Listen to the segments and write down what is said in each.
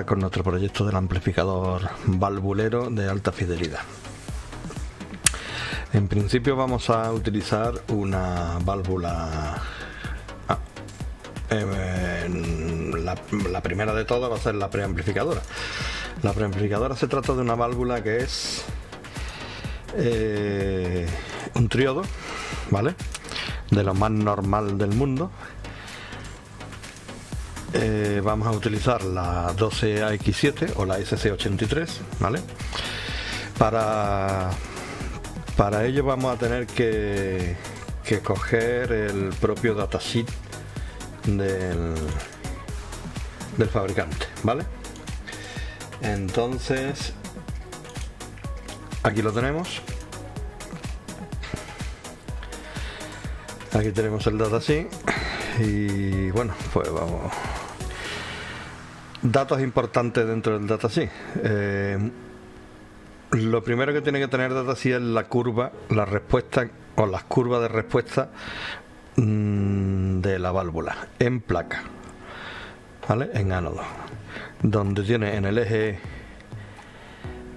con nuestro proyecto del amplificador valvulero de alta fidelidad. En principio vamos a utilizar una válvula, la primera de todas va a ser la preamplificadora. La preamplificadora se trata de una válvula que es un triodo, ¿vale? De lo más normal del mundo. Vamos a utilizar la 12AX7 o la SC83, ¿vale? Para ello vamos a tener que coger el propio datasheet del fabricante, ¿vale? Entonces aquí lo tenemos. Aquí tenemos el datasheet y bueno, pues vamos. Datos importantes dentro del datasheet. Lo primero que tiene que tener datasheet es la curva, la respuesta o las curvas de respuesta de la válvula en placa, ¿vale? En ánodo, donde tiene en el eje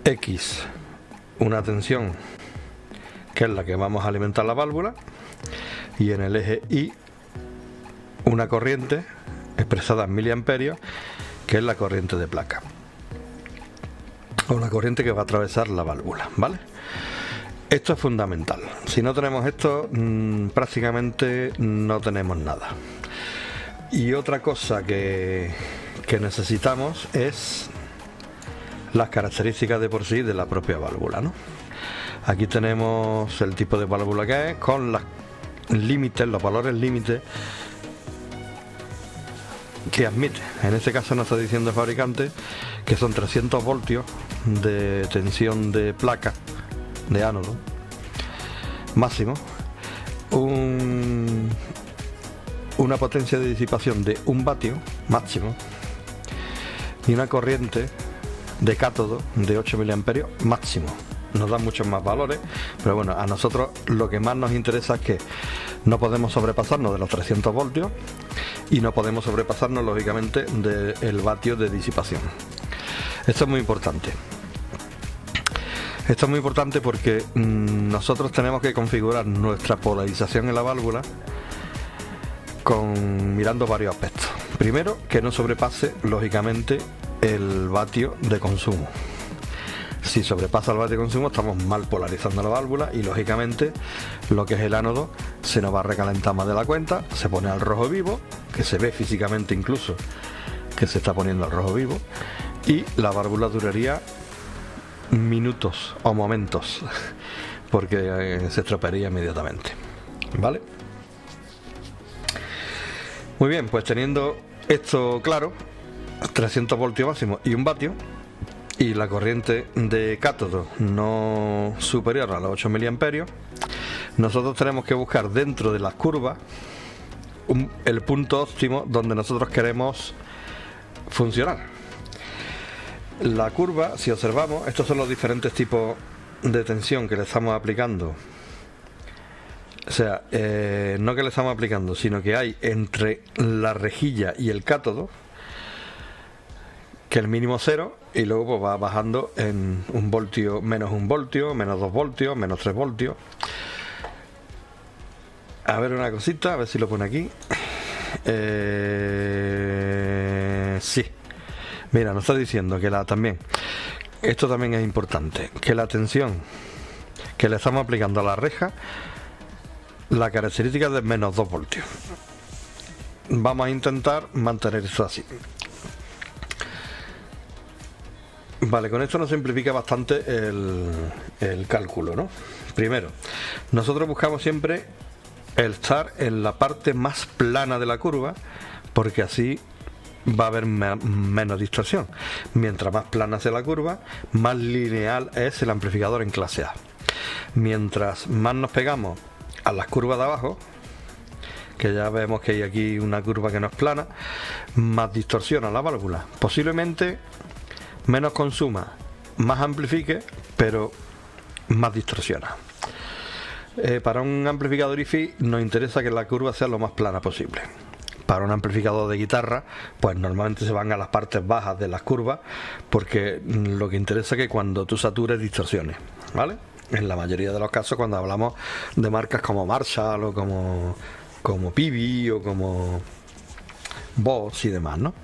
X una tensión que es la que vamos a alimentar la válvula, y en el eje Y una corriente expresada en miliamperios, que es la corriente de placa o la corriente que va a atravesar la válvula, ¿vale? Esto es fundamental. Si no tenemos esto, prácticamente no tenemos nada. Y otra cosa que necesitamos es las características de por sí de la propia válvula, ¿no? Aquí tenemos el tipo de válvula que es, con los límites, los valores límites que admite. En este caso nos está diciendo el fabricante que son 300 voltios de tensión de placa de ánodo máximo, una potencia de disipación de 1 vatio máximo y una corriente de cátodo de 8 miliamperios máximo. Nos dan muchos más valores, pero bueno, a nosotros lo que más nos interesa es que no podemos sobrepasarnos de los 300 voltios y no podemos sobrepasarnos lógicamente del vatio de disipación. Esto es muy importante. Esto es muy importante porque nosotros tenemos que configurar nuestra polarización en la válvula mirando varios aspectos. Primero, que no sobrepase lógicamente el vatio de consumo. Si sobrepasa el vatio de consumo, estamos mal polarizando la válvula y lógicamente lo que es el ánodo se nos va a recalentar más de la cuenta, se pone al rojo vivo, que se ve físicamente incluso que se está poniendo al rojo vivo, y la válvula duraría minutos o momentos porque se estropearía inmediatamente, ¿vale? Muy bien, pues teniendo esto claro, 300 voltios máximo y 1 vatio, y la corriente de cátodo no superior a los 8 miliamperios, nosotros tenemos que buscar dentro de las curvas el punto óptimo donde nosotros queremos funcionar. La curva, si observamos, estos son los diferentes tipos de tensión que le estamos aplicando. O sea, no que le estamos aplicando, sino que hay entre la rejilla y el cátodo, que el mínimo 0, y luego pues va bajando en 1 voltio, menos 1 voltio, menos 2 voltios, menos 3 voltios. A ver una cosita, a ver si lo pone aquí. Sí. Mira, nos está diciendo que también, esto también es importante, que la tensión que le estamos aplicando a la reja, la característica es de menos 2 voltios. Vamos a intentar mantener esto así. Vale, con esto nos simplifica bastante el cálculo, ¿no? Primero, nosotros buscamos siempre el estar en la parte más plana de la curva, porque así va a haber menos distorsión. Mientras más plana sea la curva, más lineal es el amplificador en clase A. Mientras más nos pegamos a las curvas de abajo, que ya vemos que hay aquí una curva que no es plana, más distorsiona la válvula. Posiblemente menos consuma, más amplifique, pero más distorsiona. Para un amplificador IFI nos interesa que la curva sea lo más plana posible. para un amplificador de guitarra, pues normalmente se van a las partes bajas de las curvas, porque lo que interesa es que cuando tú satures distorsiones, ¿vale? En la mayoría de los casos, cuando hablamos de marcas como Marshall o como Peavey o como Boss y demás, ¿no?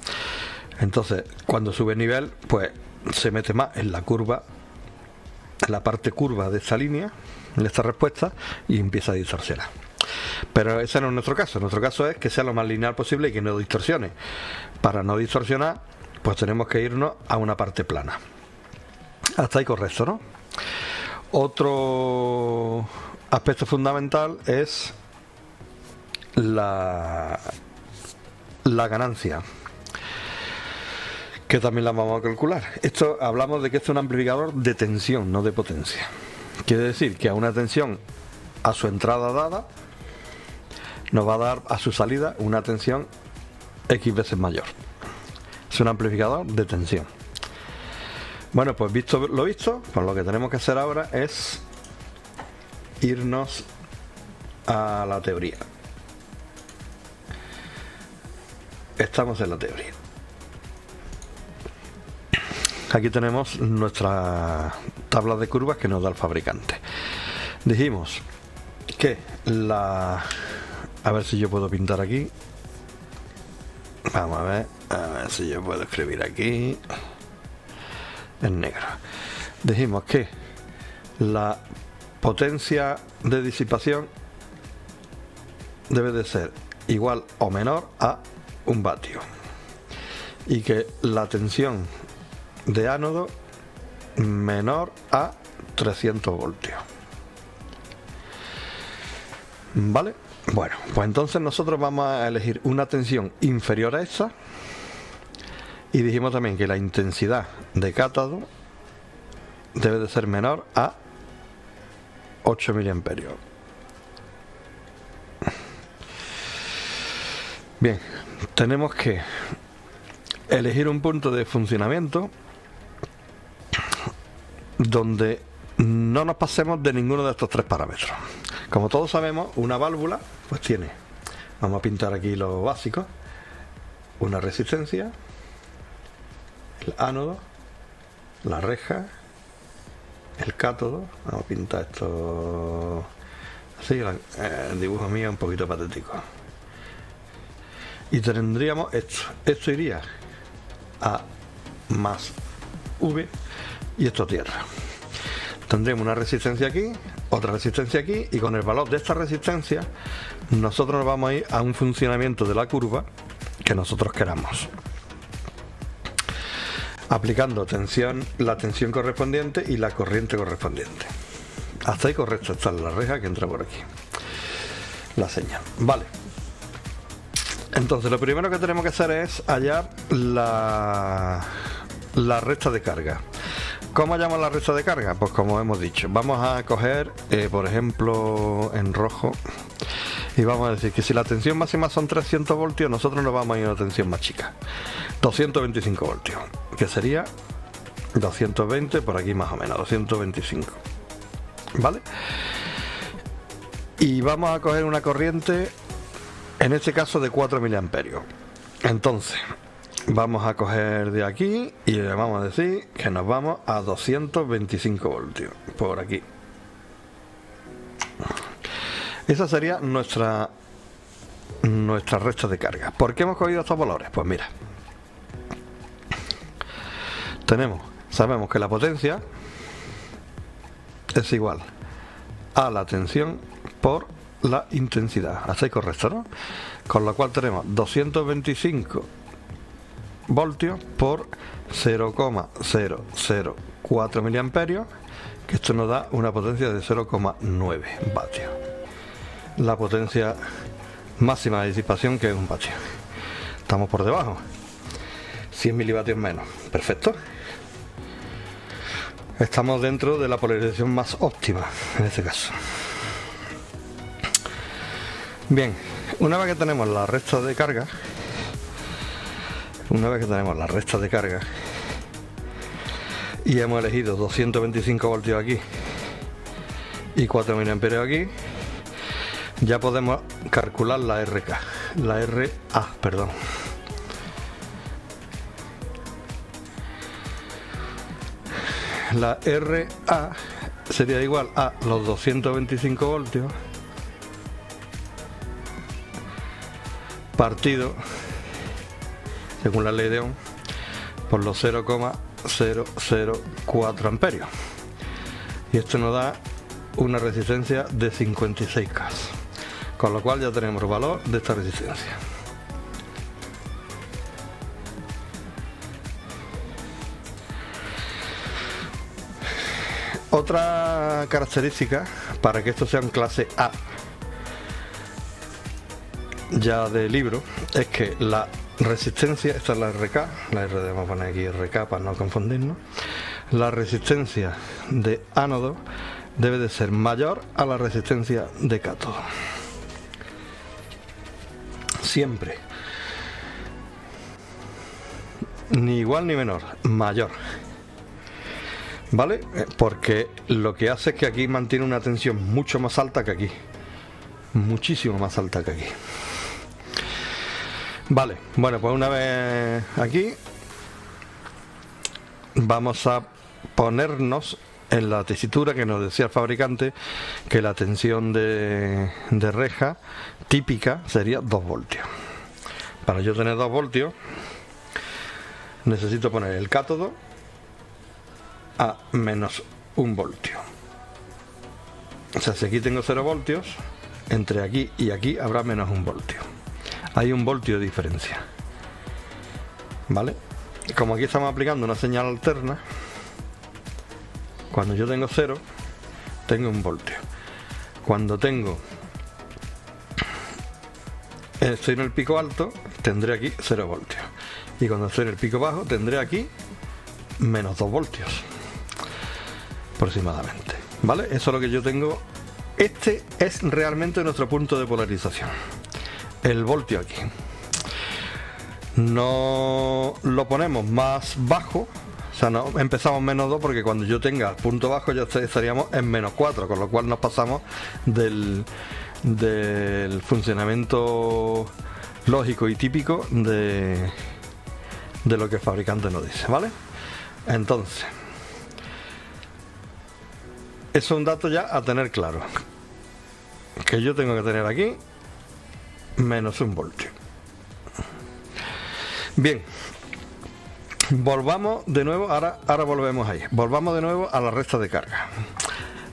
Entonces, cuando sube nivel, pues se mete más en la curva, en la parte curva de esta línea, en esta respuesta, y empieza a distorsionar. Pero ese no es nuestro caso. Nuestro caso es que sea lo más lineal posible y que no distorsione. Para no distorsionar, pues tenemos que irnos a una parte plana. Hasta ahí correcto, ¿no? Otro aspecto fundamental es la ganancia, que también la vamos a calcular. Esto hablamos de que esto es un amplificador de tensión, no de potencia. Quiere decir que a una tensión a su entrada dada nos va a dar a su salida una tensión X veces mayor. Es un amplificador de tensión. Bueno, pues visto lo visto, pues lo que tenemos que hacer ahora es irnos a la teoría. Estamos en la teoría. Aquí tenemos nuestra tabla de curvas que nos da el fabricante. Dijimos que a ver si yo puedo pintar aquí. Vamos a ver si yo puedo escribir aquí en negro. Dijimos que la potencia de disipación debe de ser igual o menor a 1 vatio, y que la tensión de ánodo menor a 300 voltios. ¿Vale? Bueno, pues entonces nosotros vamos a elegir una tensión inferior a esta, y dijimos también que la intensidad de cátodo debe de ser menor a 8 miliamperios. Bien, tenemos que elegir un punto de funcionamiento donde no nos pasemos de ninguno de estos tres parámetros. Como todos sabemos, una válvula pues tiene, vamos a pintar aquí lo básico, una resistencia, el ánodo, la reja, el cátodo. Vamos a pintar esto así, el dibujo mío es un poquito patético. Y tendríamos esto iría a más V y esto a tierra. Tendríamos una resistencia aquí, otra resistencia aquí, y con el valor de esta resistencia nosotros nos vamos a ir a un funcionamiento de la curva que nosotros queramos, aplicando la tensión correspondiente y la corriente correspondiente. Hasta ahí correcto. Está la reja que entra por aquí, la señal. Vale. Entonces lo primero que tenemos que hacer es hallar la recta de carga. ¿Cómo hallamos la recta de carga? Pues como hemos dicho, vamos a coger, por ejemplo, en rojo, y vamos a decir que si la tensión máxima son 300 voltios, nosotros nos vamos a ir a una tensión más chica, 225 voltios, que sería 220 por aquí más o menos, 225, ¿vale? Y vamos a coger una corriente, en este caso de 4 miliamperios. Entonces vamos a coger de aquí y le vamos a decir que nos vamos a 225 voltios por aquí. Esa sería nuestra recta de carga. ¿Por qué hemos cogido estos valores? Pues mira, sabemos que la potencia es igual a la tensión por la intensidad. Hasta ahí correcto, ¿no? Con lo cual tenemos 225 voltios por 0,004 miliamperios, que esto nos da una potencia de 0,9 vatios. La potencia máxima de disipación, que es 1 vatio. Estamos por debajo, 100 milivatios menos. Perfecto. Estamos dentro de la polarización más óptima en este caso. Bien, una vez que tenemos la recta de carga, y hemos elegido 225 voltios aquí y 4 miliamperios aquí, ya podemos calcular la RK. la RA, perdón. La RA sería igual a los 225 voltios partido, según la ley de Ohm, por los 0,004 amperios. Y esto nos da una resistencia de 56K. Con lo cual ya tenemos el valor de esta resistencia. Otra característica para que esto sea un clase A ya de libro es que la resistencia, esta es la RK, la R vamos a poner aquí RK para no confundirnos, la resistencia de ánodo debe de ser mayor a la resistencia de cátodo. Siempre. Ni igual ni menor, mayor. ¿Vale? Porque lo que hace es que aquí mantiene una tensión mucho más alta que aquí. Muchísimo más alta que aquí. Vale, bueno, pues una vez aquí vamos a ponernos en la tesitura que nos decía el fabricante, que la tensión de reja típica sería 2 voltios. Para yo tener 2 voltios necesito poner el cátodo a menos 1 voltio. O sea, si aquí tengo 0 voltios, entre aquí y aquí habrá menos 1 voltio. Hay 1 voltio de diferencia. ¿Vale? Como aquí estamos aplicando una señal alterna, cuando yo tengo 0, tengo 1 voltio. Cuando estoy en el pico alto, tendré aquí 0 voltios. Y cuando estoy en el pico bajo, tendré aquí menos 2 voltios. Aproximadamente. ¿Vale? Eso es lo que yo tengo. Este es realmente nuestro punto de polarización. El voltio aquí. No lo ponemos más bajo. O sea, no empezamos menos 2 porque cuando yo tenga punto bajo ya estaríamos en menos 4, con lo cual nos pasamos del funcionamiento lógico y típico de lo que el fabricante nos dice, ¿vale? Entonces, eso es un dato ya a tener claro, que yo tengo que tener aquí menos 1 voltio. Bien, volvamos de nuevo, ahora volvemos ahí, volvamos de nuevo a la recta de carga.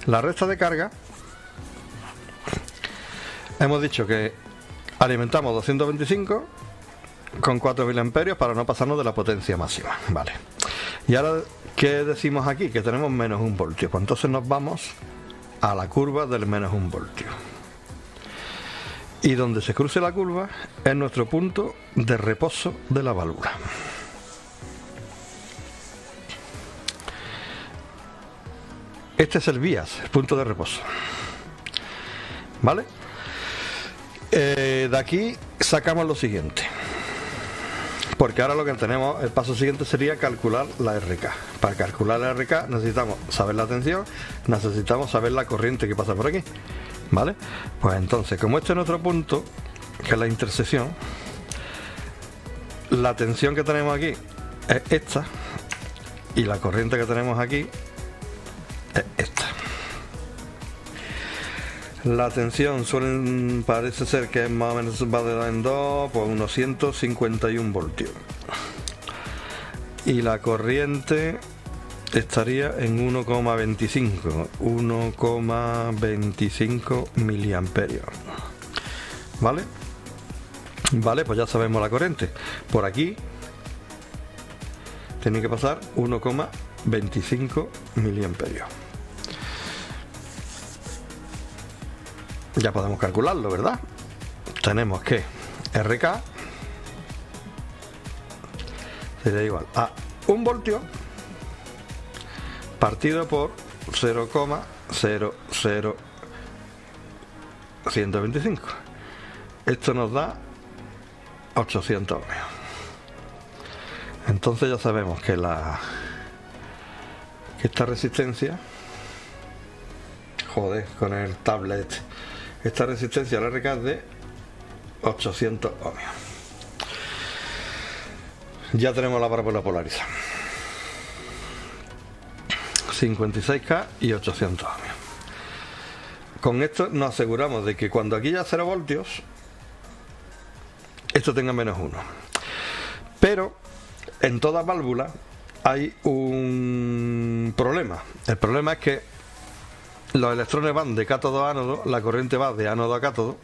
La recta de carga, hemos dicho que alimentamos 225 con 4 miliamperios para no pasarnos de la potencia máxima, vale. Y ahora, ¿qué decimos aquí? Que tenemos menos 1 voltio. Pues entonces nos vamos a la curva del menos 1 voltio. Y donde se cruce la curva es nuestro punto de reposo de la válvula. Este es el vías, el punto de reposo. ¿Vale? De aquí sacamos lo siguiente. Porque ahora lo que tenemos, el paso siguiente sería calcular la RK. Para calcular la RK necesitamos saber la tensión, necesitamos saber la corriente que pasa por aquí. ¿Vale? Pues entonces, como este es nuestro punto, que es la intersección, la tensión que tenemos aquí es esta y la corriente que tenemos aquí es esta. La tensión parece ser que más o menos va de 2 en 2, pues unos 151 voltios. Y la corriente estaría en 1,25 miliamperios. ¿Vale? Vale, pues ya sabemos la corriente. Por aquí tiene que pasar 1,25 miliamperios. Ya podemos calcularlo, ¿verdad? Tenemos que RK sería igual a 1 voltio partido por 0,00125. Esto nos da 800 ohmios. Entonces ya sabemos que esta resistencia, joder, con el tablet, esta resistencia a la RK es de 800 ohmios. Ya tenemos la válvula polarizada. 56K y 800 ohmios. Con esto nos aseguramos de que cuando aquí ya 0 voltios, esto tenga menos 1. Pero en toda válvula hay un problema. El problema es que los electrones van de cátodo a ánodo, la corriente va de ánodo a cátodo,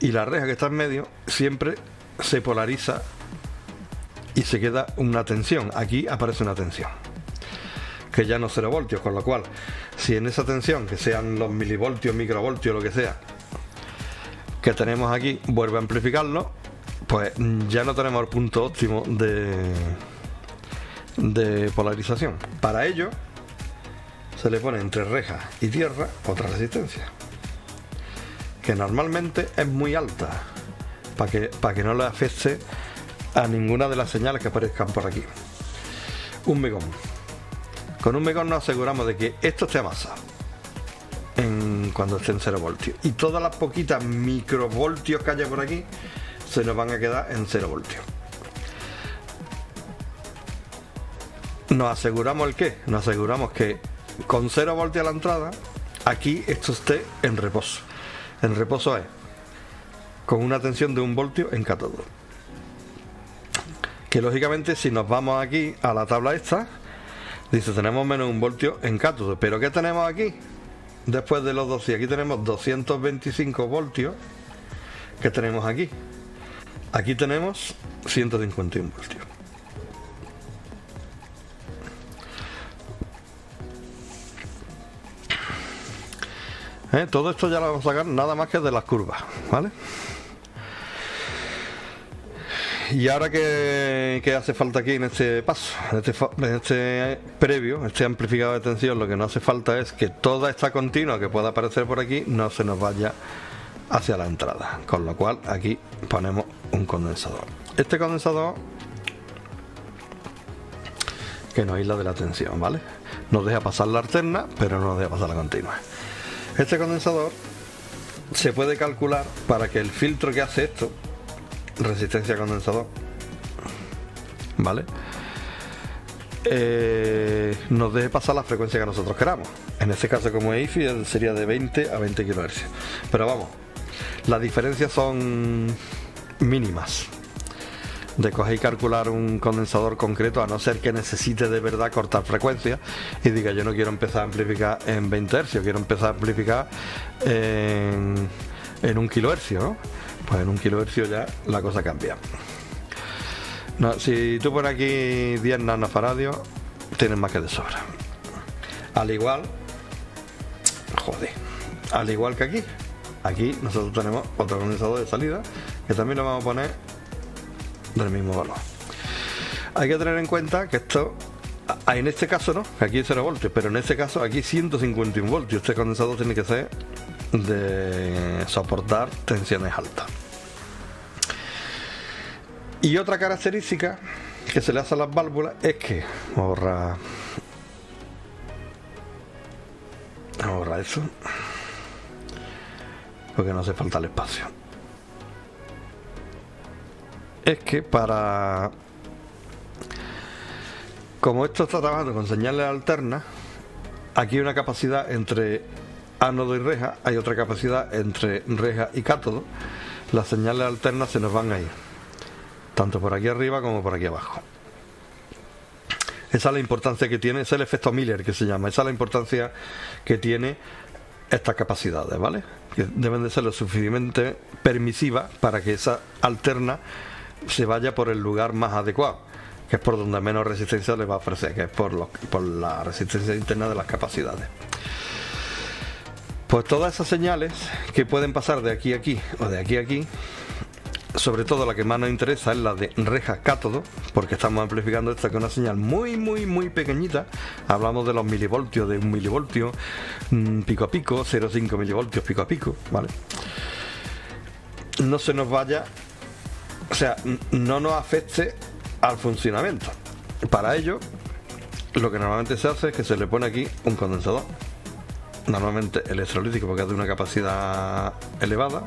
y la reja que está en medio siempre se polariza y se queda una tensión. Aquí aparece una tensión, que ya no es 0 voltios, con lo cual, si en esa tensión, que sean los milivoltios, microvoltios, lo que sea, que tenemos aquí, vuelve a amplificarlo, pues ya no tenemos el punto óptimo de polarización. Para ello, se le pone entre reja y tierra otra resistencia, que normalmente es muy alta, para que no le afecte a ninguna de las señales que aparezcan por aquí. Un megón. Con un megón nos aseguramos de que esto esté amasado cuando esté en 0 voltios, y todas las poquitas microvoltios que haya por aquí se nos van a quedar en 0 voltios. Nos aseguramos el qué, nos aseguramos que con 0 voltios a la entrada, aquí esto esté en reposo. En reposo es con una tensión de 1 voltio en cátodo. Que lógicamente, si nos vamos aquí a la tabla esta, dice tenemos menos 1 voltio en cátodo. Pero ¿qué tenemos aquí? Después de los 200, aquí tenemos 225 voltios que tenemos aquí. Aquí tenemos 151 voltios. Todo esto ya lo vamos a sacar nada más que de las curvas, ¿vale? Y ahora ¿qué hace falta aquí en este paso? En este previo, este amplificador de tensión, lo que no hace falta es que toda esta continua que pueda aparecer por aquí no se nos vaya hacia la entrada, con lo cual aquí ponemos un condensador. Este condensador que nos aísla de la tensión, ¿vale? Nos deja pasar la alterna, pero no nos deja pasar la continua. Este condensador se puede calcular para que el filtro que hace esto, resistencia a condensador, ¿vale? Nos deje pasar la frecuencia que nosotros queramos. En este caso, como es IFI, sería de 20 a 20 kHz. Pero vamos, las diferencias son mínimas de coger y calcular un condensador concreto, a no ser que necesite de verdad cortar frecuencias y diga yo no quiero empezar a amplificar en 20 Hz, quiero empezar a amplificar en 1 kHz, ¿no? Pues en 1 kHz ya la cosa cambia. No, si tú pones aquí 10 nanofaradios, tienes más que de sobra. Al igual que aquí nosotros tenemos otro condensador de salida que también lo vamos a poner del mismo valor. Hay que tener en cuenta que esto, en este caso no, aquí es 0 voltios, pero en este caso aquí 151 voltios. Este condensador tiene que ser de soportar tensiones altas. Y otra característica que se le hace a las válvulas es que ahorra eso, porque no hace falta el espacio. Es que como esto está trabajando con señales alternas, aquí hay una capacidad entre ánodo y reja, hay otra capacidad entre reja y cátodo. Las señales alternas se nos van a ir tanto por aquí arriba como por aquí abajo. Esa es la importancia que tiene, es el efecto Miller que se llama, esa es la importancia que tiene estas capacidades, ¿vale? Que deben de ser lo suficientemente permisivas para que esa alterna se vaya por el lugar más adecuado, que es por donde menos resistencia le va a ofrecer, que es por la resistencia interna de las capacidades. Pues todas esas señales que pueden pasar de aquí a aquí o de aquí a aquí, sobre todo la que más nos interesa es la de reja cátodo, porque estamos amplificando esta que es una señal muy pequeñita. Hablamos de los milivoltios, de 1 milivoltio pico a pico, 0,5 milivoltios pico a pico, ¿vale? No se nos vaya, o sea, no nos afecte al funcionamiento. Para ello, lo que normalmente se hace es que se le pone aquí un condensador, normalmente electrolítico porque es de una capacidad elevada,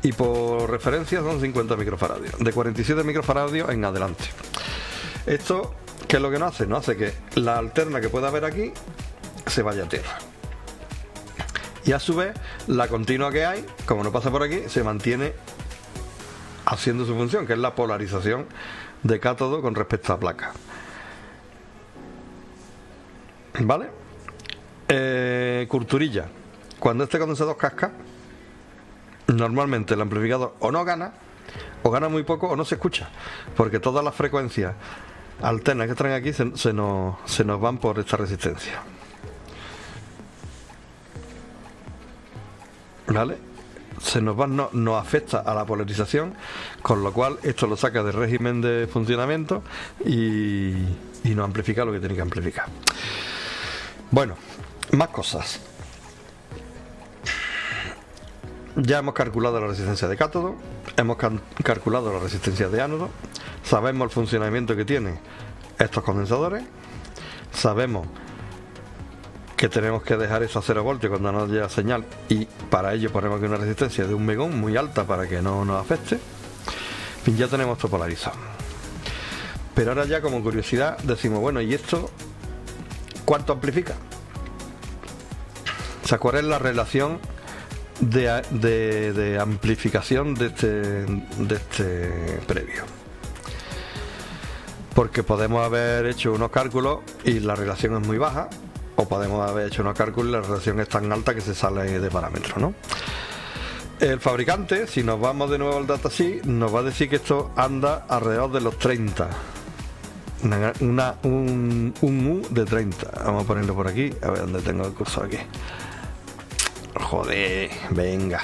y por referencia son 50 microfaradios, de 47 microfaradios en adelante. Esto, ¿qué es lo que nos hace? Nos hace que la alterna que pueda haber aquí se vaya a tierra. Y a su vez, la continua que hay, como no pasa por aquí, se mantiene haciendo su función, que es la polarización de cátodo con respecto a placa. ¿Vale? Curturilla. Cuando este condensador casca, normalmente el amplificador o no gana, o gana muy poco, o no se escucha, porque todas las frecuencias alternas que traen aquí se nos van por esta resistencia. ¿Vale? Se nos van, nos afecta a la polarización, con lo cual esto lo saca del régimen de funcionamiento y nos amplifica lo que tiene que amplificar. Bueno, más cosas. Ya hemos calculado la resistencia de cátodo, hemos calculado la resistencia de ánodo, sabemos el funcionamiento que tienen estos condensadores, sabemos que tenemos que dejar eso a 0 voltios cuando no haya señal, y para ello ponemos aquí una resistencia de 1 megón muy alta para que no nos afecte. En fin, ya tenemos esto polarizado. Pero ahora ya, como curiosidad, decimos, bueno, ¿y esto cuánto amplifica? O sea, ¿cuál es la relación de amplificación de este previo? Porque podemos haber hecho unos cálculos y la relación es muy baja, o podemos haber hecho unos cálculos y la relación es tan alta que se sale de parámetros, ¿no? El fabricante, si nos vamos de nuevo al datasheet, nos va a decir que esto anda alrededor de los 30. Un U de 30. Vamos a ponerlo por aquí, a ver dónde tengo el cursor aquí. Joder, venga.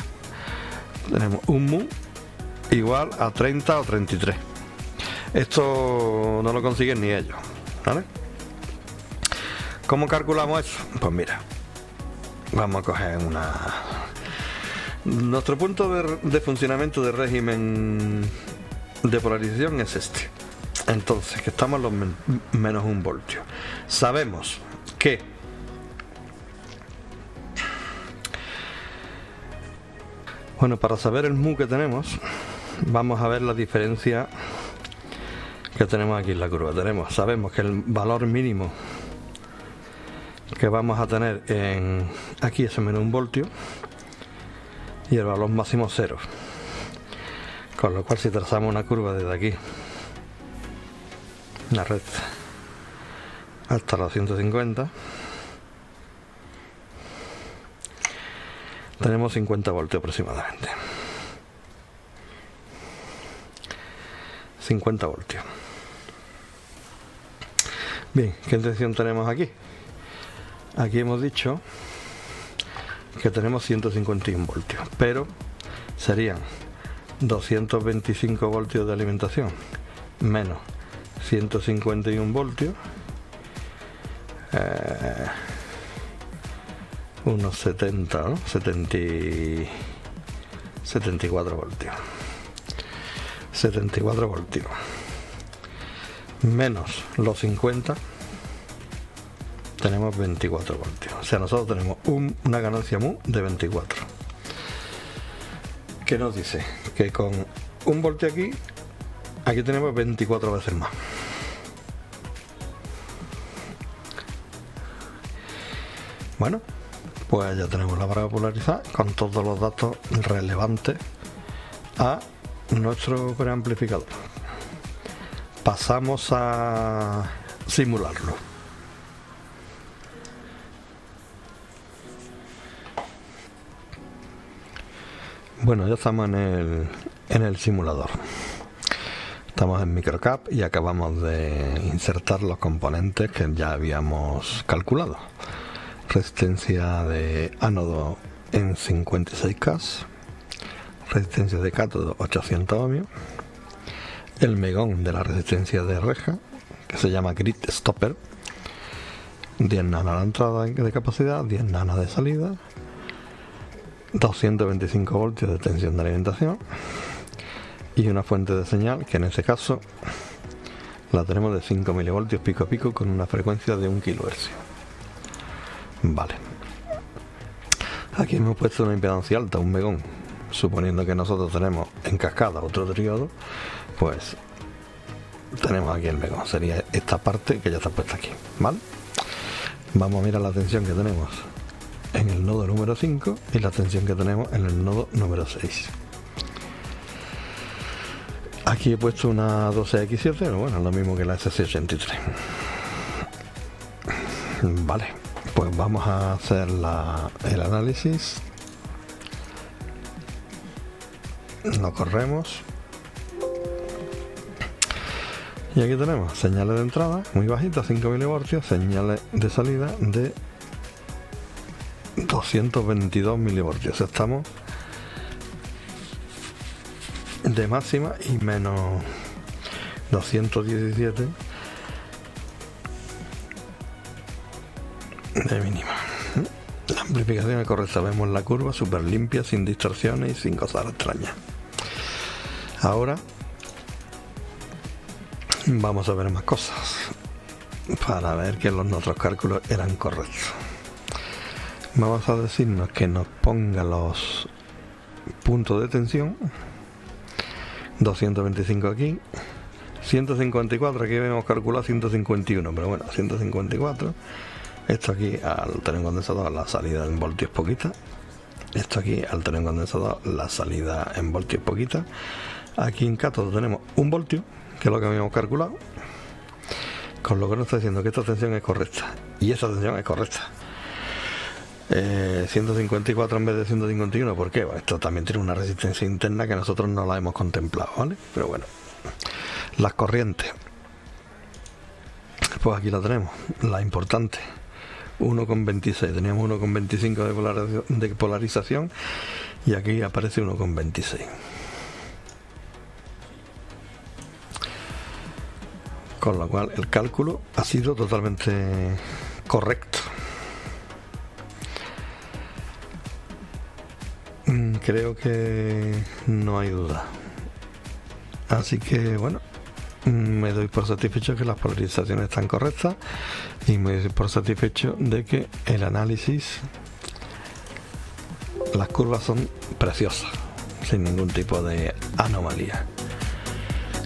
Tenemos un mu igual a 30 o 33. Esto no lo consiguen ni ellos, ¿vale? ¿Cómo calculamos eso? Pues mira, vamos a coger nuestro punto de funcionamiento de régimen de polarización es este. Entonces, que estamos a los menos 1 voltio. Sabemos que bueno, para saber el mu que tenemos, vamos a ver la diferencia que tenemos aquí en la curva. Sabemos que el valor mínimo que vamos a tener aquí es menos 1 voltio y el valor máximo 0. Con lo cual, si trazamos una curva desde aquí, una recta, hasta los 150, tenemos 50 voltios aproximadamente. 50 voltios. Bien, ¿qué tensión tenemos aquí? Aquí hemos dicho que tenemos 151 voltios, pero serían 225 voltios de alimentación menos 151 voltios, unos 70, ¿no? 74 voltios. 74 voltios menos los 50, tenemos 24 voltios. O sea, nosotros tenemos una ganancia mu de 24. ¿Qué nos dice? Que con 1 voltio aquí tenemos 24 veces más. Bueno, pues ya tenemos la prueba polarizada con todos los datos relevantes a nuestro preamplificador. Pasamos a simularlo. Bueno, ya estamos en el simulador. Estamos en Microcap y acabamos de insertar los componentes que ya habíamos calculado. Resistencia de ánodo en 56K, resistencia de cátodo 800 ohmios, el megón de la resistencia de reja, que se llama Grid Stopper, 10 nanos a la entrada de capacidad, 10 nanos de salida, 225 voltios de tensión de alimentación y una fuente de señal que en este caso la tenemos de 5 milivoltios pico a pico con una frecuencia de 1 kHz. Vale, aquí hemos puesto una impedancia alta, un megón, suponiendo que nosotros tenemos en cascada otro triodo, pues tenemos aquí el megón. Sería esta parte que ya está puesta aquí, ¿vale? Vamos a mirar la tensión que tenemos en el nodo número 5 y la tensión que tenemos en el nodo número 6. Aquí he puesto una 12X7, pero bueno, es lo mismo que la SC83. Vale, pues vamos a hacer el análisis. Lo corremos. Y aquí tenemos señales de entrada muy bajitas, 5 milivoltios, señales de salida de 222 milivoltios. Estamos de máxima y menos 217 de mínima. La amplificación es correcta, vemos la curva súper limpia, sin distorsiones y sin cosas extrañas. Ahora vamos a ver más cosas para ver que nuestros cálculos eran correctos. Vamos a decirnos que nos ponga los puntos de tensión. 225 aquí, 154, aquí hemos calculado 151, pero bueno, 154. Esto aquí al tener un condensador, la salida en voltios poquita. Esto aquí al tener un condensador, la salida en voltios poquita. Aquí en cátodo tenemos 1 voltio, que es lo que habíamos calculado, con lo que nos está diciendo que esta tensión es correcta y esa tensión es correcta. 154 en vez de 151, ¿por qué? Bueno, esto también tiene una resistencia interna que nosotros no la hemos contemplado, ¿vale? Pero bueno, las corrientes, pues aquí la tenemos, la importante, 1,26, teníamos 1,25 de polarización y aquí aparece 1,26. Con lo cual el cálculo ha sido totalmente correcto. Creo que no hay duda. Así que bueno, me doy por satisfecho que las polarizaciones están correctas y me doy por satisfecho de que el análisis, las curvas son preciosas, sin ningún tipo de anomalía.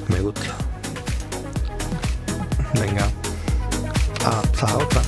Me gusta. Venga, hasta otra.